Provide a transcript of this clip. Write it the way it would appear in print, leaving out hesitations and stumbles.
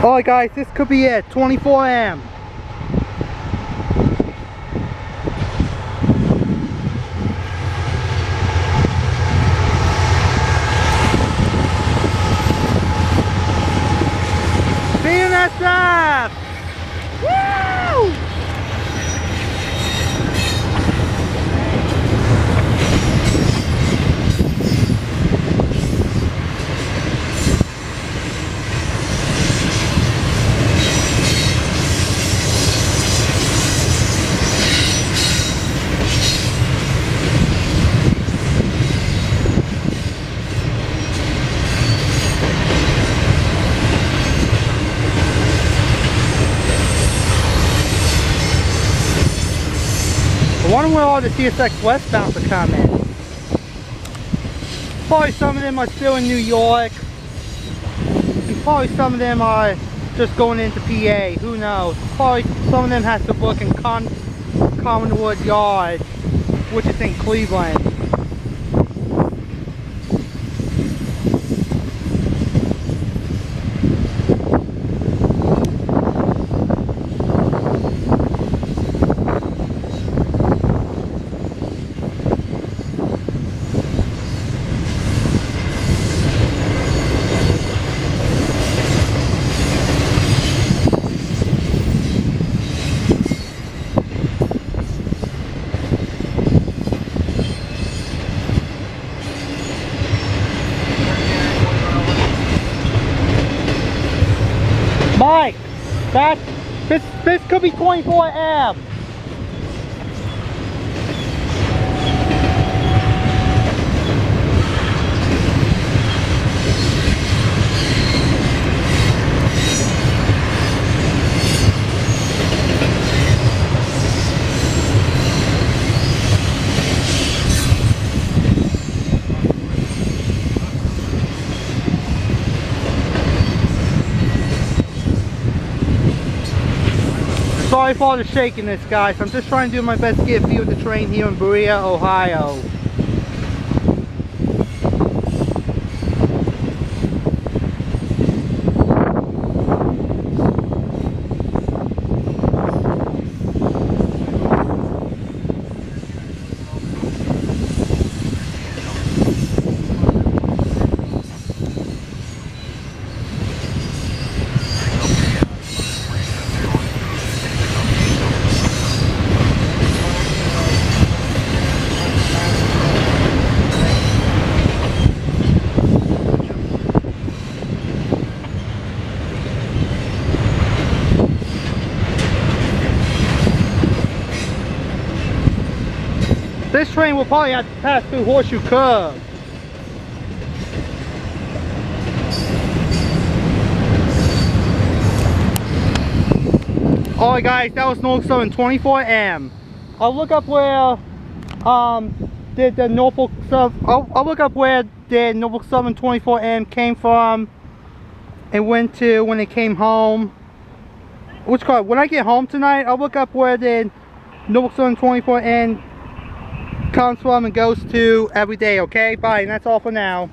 Alright guys, this could be it, 24 AM. BNSF! Woo! I wonder where all the CSX westbound are coming. Probably some of them are still in New York. And probably some of them are just going into PA. Who knows? Probably some of them has to book in Commonwood Yard, which is in Cleveland. Mike, this could be 24 AM. Sorry for all the shakiness, guys. I'm just trying to do my best to get a view of the train here in Berea, Ohio. This train will probably have to pass through Horseshoe Curve. Alright guys, that was Norfolk Southern 24 AM. I'll look up where the Norfolk Southern, I'll look up where the Norfolk Southern 24 AM came from and went to when it came home. Which car? When I get home tonight, I'll look up where the Norfolk Southern 24 AM comes from and goes to every day, okay? Bye, and that's all for now.